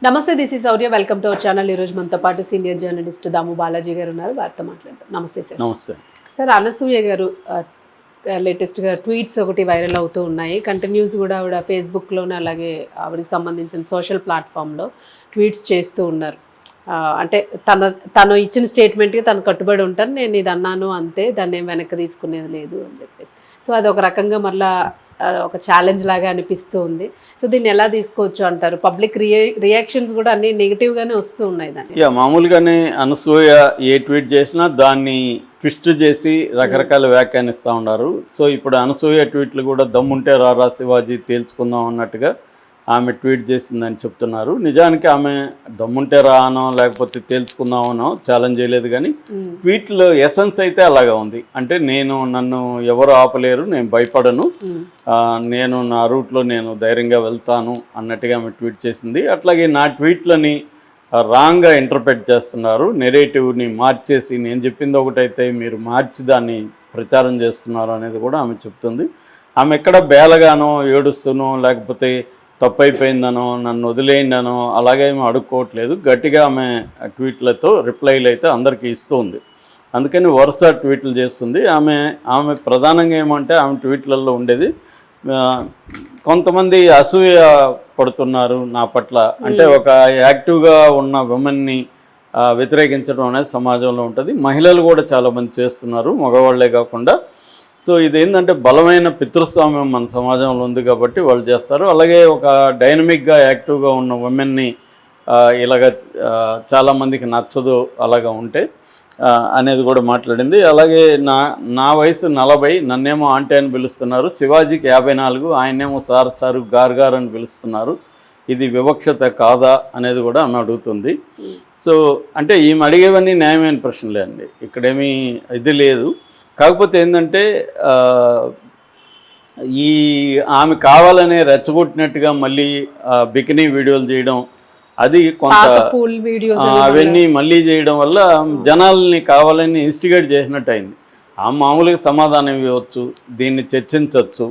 నమస్తే, this is Sourya. Welcome to our channel. ఈరోజు మనతో పాటు సీనియర్ జర్నలిస్ట్ దాము బాలాజీ గారు ఉన్నారు. వారితో మాట్లాడతాం. నమస్తే సార్. నమస్తే సార్, అనసూయ గారు లేటెస్ట్గా ట్వీట్స్ ఒకటి వైరల్ అవుతూ ఉన్నాయి. కంటిన్యూస్ కూడా ఆవిడ ఫేస్బుక్లోనే అలాగే ఆవిడకి సంబంధించిన సోషల్ ప్లాట్ఫామ్లో ట్వీట్స్ చేస్తూ ఉన్నారు. అంటే తను ఇచ్చిన స్టేట్మెంట్కి తను కట్టుబడి ఉంటాను, నేను ఇది అన్నాను అంతే, దాన్ని ఏం వెనక్కి తీసుకునేది లేదు అని చెప్పేసి. సో అది ఒక రకంగా మళ్ళీ ఒక ఛాలెంజ్ లాగా అనిపిస్తూ ఉంది. సో దీన్ని ఎలా తీసుకోవచ్చు అంటారు? పబ్లిక్ రియాక్షన్స్ కూడా అన్ని నెగిటివ్గానే వస్తూ ఉన్నాయి దాన్ని. మామూలుగానే అనసూయ ఏ ట్వీట్ చేసినా దాన్ని ట్విస్ట్ చేసి రకరకాల వ్యాఖ్యానిస్తూ ఉన్నారు. సో ఇప్పుడు అనసూయ ట్వీట్లు కూడా దమ్ముంటే రారా శివాజీ తేల్చుకుందాం అన్నట్టుగా ఆమె ట్వీట్ చేసిందని చెప్తున్నారు. నిజానికి ఆమె దమ్ముంటే రానో లేకపోతే తేల్చుకుందామనో ఛాలెంజ్ చేయలేదు, కానీ ట్వీట్లో ఎసెన్స్ అయితే అలాగా ఉంది. అంటే నన్ను ఎవరు ఆపలేరు, నేను భయపడను, నేను నా రూట్లో నేను ధైర్యంగా వెళ్తాను అన్నట్టుగా ఆమె ట్వీట్ చేసింది. అట్లాగే నా ట్వీట్లని రాంగ్గా ఇంటర్ప్రెట్ చేస్తున్నారు, నెరేటివ్ని మార్చేసి నేను చెప్పింది ఒకటైతే మీరు మార్చి దాన్ని ప్రచారం చేస్తున్నారు అనేది కూడా ఆమె చెప్తుంది. ఆమె ఎక్కడ బేలగానో ఏడుస్తునో లేకపోతే తప్పైపోయిందనో నన్ను వదిలేయండనో అలాగేమీ అడుక్కోవట్లేదు. గట్టిగా ఆమె ట్వీట్లతో రిప్లైలు అయితే అందరికీ ఇస్తుంది. అందుకని వరుస ట్వీట్లు చేస్తుంది. ఆమె ప్రధానంగా ఏమంటే ఆమె ట్వీట్లలో ఉండేది కొంతమంది అసూయ పడుతున్నారు నా పట్ల, అంటే ఒక యాక్టివ్గా ఉన్న విమెన్ని వ్యతిరేకించడం అనేది సమాజంలో ఉంటుంది. మహిళలు కూడా చాలామంది చేస్తున్నారు, మగవాళ్లే కాకుండా. సో ఇదేంటంటే బలమైన పితృస్వామ్యం మన సమాజంలో ఉంది కాబట్టి వాళ్ళు చేస్తారు. అలాగే ఒక డైనమిక్గా యాక్టివ్గా ఉన్న ఉమెన్ని ఇలాగ చాలామందికి నచ్చదు అలాగా ఉంటే అనేది కూడా మాట్లాడింది. అలాగే నా వయసు 40, నన్నేమో ఆంటీ అని పిలుస్తున్నారు, శివాజీకి 54, ఆయనేమో సారు గారు అని పిలుస్తున్నారు, ఇది వివక్షత కాదా అనేది కూడా ఆమె అడుగుతుంది. సో అంటే ఈమె అడిగేవన్నీ న్యాయమైన ప్రశ్నలే అండి, ఇక్కడేమీ ఇది లేదు. కాకపోతే ఏంటంటే ఆమె కావాలనే రెచ్చగొట్టినట్టుగా మళ్ళీ బికినీ వీడియోలు చేయడం, అది కొంత అవన్నీ మళ్ళీ చేయడం వల్ల జనాల్ని కావాలని ఇన్స్టిగేట్ చేసినట్టు అయింది. మామూలుగా సమాధానం ఇవ్వచ్చు, దీన్ని చర్చించవచ్చు.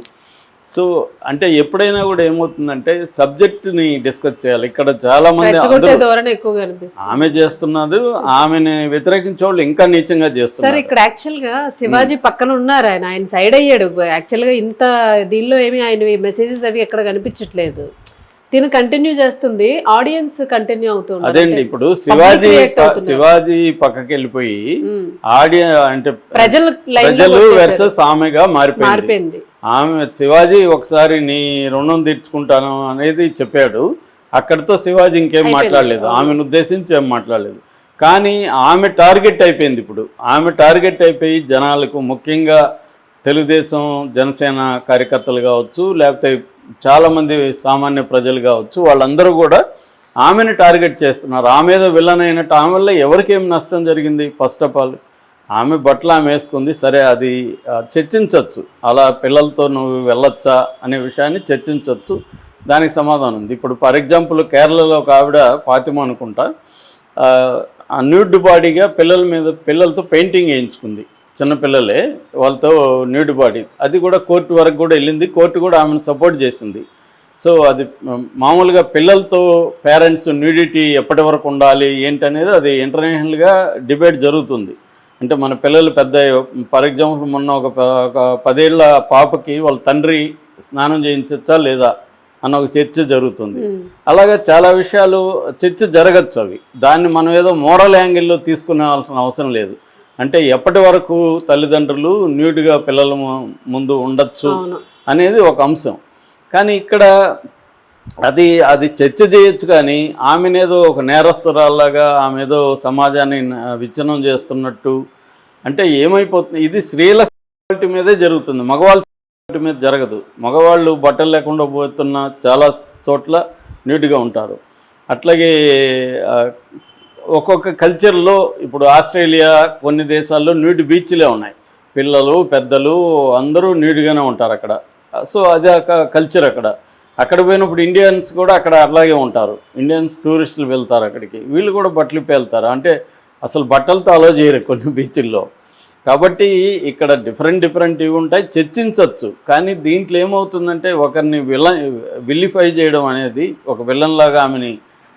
సో అంటే ఎప్పుడైనా కూడా ఏమవుతుందంటే సబ్జెక్టుని డిస్కస్ చేయాలి. ఇక్కడ చాలా మంది ఆమె చేస్తున్నది, ఆమెను వ్యతిరేకించే వాళ్ళు ఇంకా నీచంగా చేస్తున్నారు. ఇక్కడ యాక్చువల్ గా శివాజీ పక్కన ఉన్నారు, ఆయన సైడ్ అయ్యాడు. యాక్చువల్ గా ఇంత దీనిలో ఏమి ఆయన మెసేజెస్ అవి ఎక్కడ కనిపించట్లేదు. దీన్ని కంటిన్యూ చేస్తుంది, ఆడియన్స్ కంటిన్యూ అవుతుంది. అదేండి, ఇప్పుడు శివాజీ పక్కకి వెళ్ళిపోయి అంటే ప్రజలు వర్సెస్ ఆమెగా మారిపోయింది. ఆమె శివాజీ ఒకసారి నీ రుణం తీర్చుకుంటాను అనేది చెప్పాడు, అక్కడితో శివాజీ ఇంకేం మాట్లాడలేదు, ఆమెను ఉద్దేశించి ఏం మాట్లాడలేదు. కానీ ఆమె టార్గెట్ అయిపోయింది. ఇప్పుడు ఆమె టార్గెట్ అయిపోయి జనాలకు, ముఖ్యంగా తెలుగుదేశం జనసేన కార్యకర్తలు కావచ్చు, లేకపోతే చాలామంది సామాన్య ప్రజలు కావచ్చు, వాళ్ళందరూ కూడా ఆమెను టార్గెట్ చేస్తున్నారు. ఆమె ఏదో విలన్ అయినట్టు. ఆమె వల్ల ఎవరికేం నష్టం జరిగింది? ఫస్ట్ ఆఫ్ ఆల్ ఆమె బట్టలు ఆమె వేసుకుంది, సరే, అది చర్చించవచ్చు. అలా పిల్లలతో నువ్వు వెళ్ళొచ్చా అనే విషయాన్ని చర్చించవచ్చు, దానికి సమాధానం ఉంది. ఇప్పుడు ఫర్ ఎగ్జాంపుల్ కేరళలో ఒక ఆవిడ ఫాతిమా అనుకుంటా, న్యూడ్ బాడీగా పిల్లలతో పెయింటింగ్ వేయించుకుంది, చిన్నపిల్లలే, వాళ్ళతో న్యూడ్ బాడీ. అది కూడా కోర్టు వరకు కూడా వెళ్ళింది, కోర్టు కూడా ఆమెను సపోర్ట్ చేసింది. సో అది మామూలుగా పిల్లలతో పేరెంట్స్ న్యూడిటీ ఎప్పటి వరకు ఉండాలి ఏంటనేది అది ఇంటర్నేషనల్గా డిబేట్ జరుగుతుంది. అంటే మన పిల్లలు పెద్ద, ఫర్ ఎగ్జాంపుల్ మొన్న ఒక 10 ఏళ్ల పాపకి వాళ్ళ తండ్రి స్నానం చేయించచ్చా లేదా అన్న ఒక చర్చ జరుగుతుంది. అలాగే చాలా విషయాలు చర్చ జరగచ్చు. అవి దాన్ని మనం ఏదో మోరల్ యాంగిల్లో తీసుకునేవాల్సిన అవసరం లేదు. అంటే ఎప్పటి వరకు తల్లిదండ్రులు న్యూడ్గా పిల్లల ముందు ఉండొచ్చు అనేది ఒక అంశం. కానీ ఇక్కడ అది చర్చ చేయొచ్చు, కానీ ఆమెనేదో ఒక నేరస్తురాల్లాగా ఆమెదో సమాజాన్ని విచ్ఛిన్నం చేస్తున్నట్టు అంటే ఏమైపోతుంది? ఇది స్త్రీల ఈక్వాలిటీ మీదే జరుగుతుంది, మగవాళ్ళ ఈక్వాలిటీ మీద జరగదు. మగవాళ్ళు బట్టలు లేకుండా పోతున్న చాలా చోట్ల న్యూడ్గా ఉంటారు. అట్లాగే ఒక్కొక్క కల్చర్లో, ఇప్పుడు ఆస్ట్రేలియా కొన్ని దేశాల్లో న్యూడ్ బీచ్లే ఉన్నాయి, పిల్లలు పెద్దలు అందరూ న్యూడ్గానే ఉంటారు అక్కడ. సో అది ఒక కల్చర్. అక్కడ పోయినప్పుడు ఇండియన్స్ కూడా అక్కడ అలాగే ఉంటారు. ఇండియన్స్ టూరిస్టులు వెళ్తారు అక్కడికి, వీళ్ళు కూడా బట్టలు వెళ్తారు. అంటే అసలు బట్టలతో అలో చేయరు కొన్ని బీచ్ల్లో. కాబట్టి ఇక్కడ డిఫరెంట్ ఇవి ఉంటాయి, చర్చించవచ్చు. కానీ దీంట్లో ఏమవుతుందంటే ఒకరిని విల్లిఫై చేయడం అనేది, ఒక విలన్లాగా ఆమెని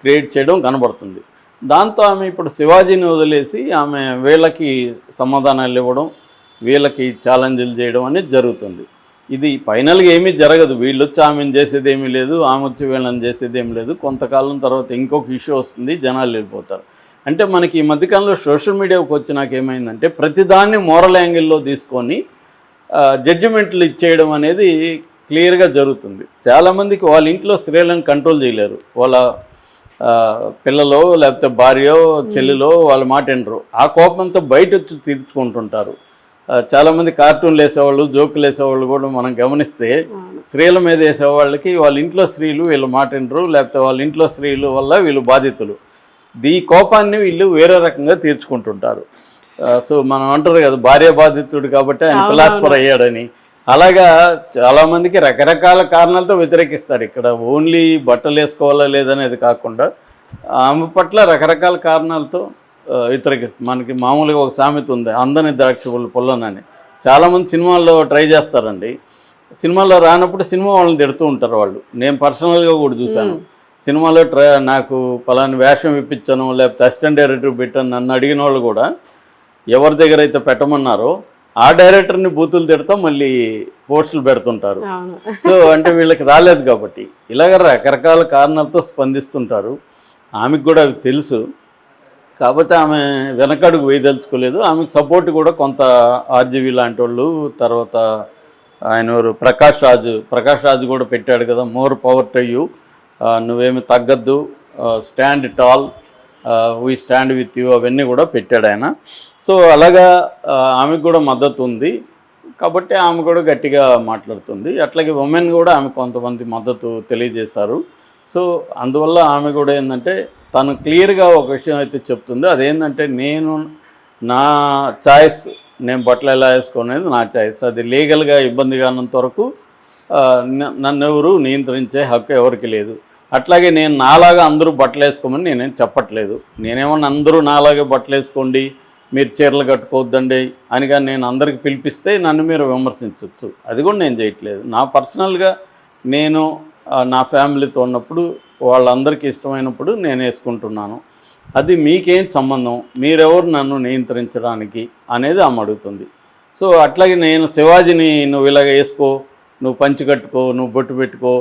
క్రియేట్ చేయడం కనబడుతుంది. దాంతో ఆమె ఇప్పుడు శివాజీని వదిలేసి ఆమె వీళ్ళకి సమాధానాలు ఇవ్వడం, వీళ్ళకి ఛాలెంజ్లు చేయడం అనేది జరుగుతుంది. ఇది ఫైనల్గా ఏమీ జరగదు. వీళ్ళు వచ్చి ఆమెను చేసేది ఏమీ లేదు, ఆమె వచ్చి వీళ్ళని చేసేది ఏమీ లేదు. కొంతకాలం తర్వాత ఇంకొక ఇష్యూ వస్తుంది, జనాలు వెళ్ళిపోతారు. అంటే మనకి ఈ మధ్యకాలంలో సోషల్ మీడియాకి వచ్చినాక ఏమైందంటే ప్రతిదాన్ని మోరల్ యాంగిల్లో తీసుకొని జడ్జిమెంట్లు ఇచ్చేయడం అనేది క్లియర్గా జరుగుతుంది. చాలామందికి వాళ్ళ ఇంట్లో స్త్రీలను కంట్రోల్ చేయలేరు. వాళ్ళ పిల్లలో లేకపోతే భార్యో చెల్లిలో వాళ్ళ మాట వినరు. ఆ కోపంతో బయట వచ్చి తీర్చుకుంటుంటారు. చాలామంది కార్టూన్లు వేసేవాళ్ళు, జోకులు వేసేవాళ్ళు కూడా మనం గమనిస్తే స్త్రీల మీద వేసేవాళ్ళకి వాళ్ళ ఇంట్లో స్త్రీలు వీళ్ళ మాట వినరు, లేకపోతే వాళ్ళ ఇంట్లో స్త్రీలు వల్ల వీళ్ళు బాధితులు. ఈ కోపాన్ని వీళ్ళు వేరే రకంగా తీర్చుకుంటుంటారు. సో మనం అంటారు కదా, భార్య బాధితుడు కాబట్టి ఆయన ఫిలాసఫర్ అయ్యాడని. అలాగా చాలామందికి రకరకాల కారణాలతో వ్యతిరేకిస్తారు. ఇక్కడ ఓన్లీ బట్టలు వేసుకోవాలా లేదనేది కాకుండా ఆమె పట్ల రకరకాల కారణాలతో వ్యతిరేకిస్తుంది. మనకి మామూలుగా ఒక సామెత ఉంది, అందని ద్రాక్ష పుల్లనని. చాలామంది సినిమాల్లో ట్రై చేస్తారండి. సినిమాల్లో రానప్పుడు సినిమా వాళ్ళని తిడుతూ ఉంటారు వాళ్ళు. నేను పర్సనల్గా కూడా చూశాను. సినిమాలో నాకు పలాని వేషం ఇప్పించాను, లేకపోతే అసిస్టెంట్ డైరెక్టర్ పెట్టాను నన్ను అడిగిన వాళ్ళు కూడా ఎవరి దగ్గర అయితే పెట్టమన్నారో ఆ డైరెక్టర్ని బూతులు తిడతా మళ్ళీ పోస్టులు పెడుతుంటారు. సో అంటే వీళ్ళకి రాలేదు కాబట్టి ఇలాగ రకరకాల కారణాలతో స్పందిస్తుంటారు. ఆమెకు కూడా అవి తెలుసు కాబట్టి ఆమె వెనకడుగు వేయదలుచుకోలేదు. ఆమెకు సపోర్ట్ కూడా కొంత ఆర్జీవి లాంటి వాళ్ళు, తర్వాత ఆయన ప్రకాష్ రాజు కూడా పెట్టాడు కదా, మోర్ పవర్ టు యూ, నువ్వేమి తగ్గద్దు, stand tall, we stand with you, అవన్నీ కూడా పెట్టాడు ఆయన. సో అలాగా ఆమెకు కూడా మద్దతు ఉంది కాబట్టి ఆమె కూడా గట్టిగా మాట్లాడుతుంది. అట్లాగే ఉమెన్ కూడా ఆమె కొంతమంది మద్దతు తెలియజేశారు. సో అందువల్ల ఆమె కూడా ఏంటంటే తను క్లియర్గా ఒక విషయం అయితే చెప్తుంది. అదేంటంటే నా చాయిస్, నేను బట్టలు ఎలా వేసుకునేది నా చాయిస్, అది లీగల్గా ఇబ్బంది కానంత వరకు నన్ను ఎవరు నియంత్రించే హక్కు ఎవరికి లేదు. అట్లాగే నేను నాలాగా అందరూ బట్టలు వేసుకోమని నేనేం చెప్పట్లేదు. నేనేమన్నా అందరూ నాలాగే బట్టలు వేసుకోండి, మీరు చీరలు కట్టుకోవద్దండి అని కానీ నేను అందరికి పిలిపిస్తే నన్ను మీరు విమర్శించవచ్చు. అది కూడా నేను చేయట్లేదు. నా పర్సనల్గా నేను నా ఫ్యామిలీతో ఉన్నప్పుడు వాళ్ళందరికీ ఇష్టమైనప్పుడు నేను వేసుకుంటున్నాను. అది మీకేం సంబంధం, మీరెవరు నన్ను నియంత్రించడానికి అనేది ఆమె అడుగుతుంది. సో అట్లాగే నేను శివాజీని నువ్వు ఇలాగ వేసుకో, నువ్వు పంచి కట్టుకో, నువ్వు బొట్టు పెట్టుకో,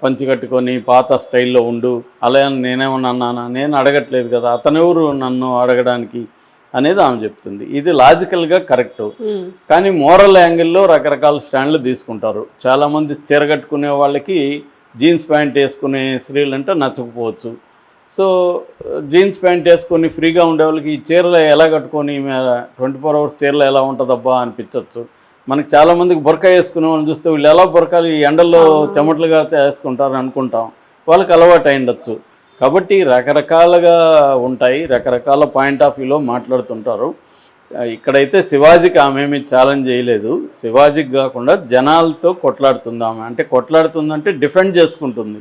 పంచి కట్టుకొని పాత స్టైల్లో ఉండు అలా నేనేమన్నా అన్నానా? నేను అడగట్లేదు కదా, అతనెవరు నన్ను అడగడానికి అనేది ఆమె చెప్తుంది. ఇది లాజికల్గా కరెక్టు. కానీ మోరల్ యాంగిల్లో రకరకాల స్టాండ్లు తీసుకుంటారు. చాలామంది చీర కట్టుకునే వాళ్ళకి జీన్స్ ప్యాంట్ వేసుకునే స్త్రీలు అంటే నచ్చకపోవచ్చు. సో జీన్స్ ప్యాంట్ వేసుకొని ఫ్రీగా ఉండే వాళ్ళకి ఈ చీరలు ఎలా కట్టుకొని 24 hours చీరలు ఎలా ఉంటుందబ్బా అనిపించవచ్చు. మనకి చాలామందికి బొరకా వేసుకునే వాళ్ళని చూస్తే వీళ్ళు ఎలా బొరకాలు ఈ ఎండల్లో చెమటలుగా వేసుకుంటారు అనుకుంటాం. వాళ్ళకి అలవాటు అయిండొచ్చు. కాబట్టి రకరకాలుగా ఉంటాయి, రకరకాల పాయింట్ ఆఫ్ వ్యూలో మాట్లాడుతుంటారు. ఇక్కడైతే శివాజీకి ఆమె ఏమీ ఛాలెంజ్ చేయలేదు. శివాజీకి కాకుండా జనాలతో కొట్లాడుతుంది ఆమె. అంటే కొట్లాడుతుందంటే డిఫెండ్ చేసుకుంటుంది.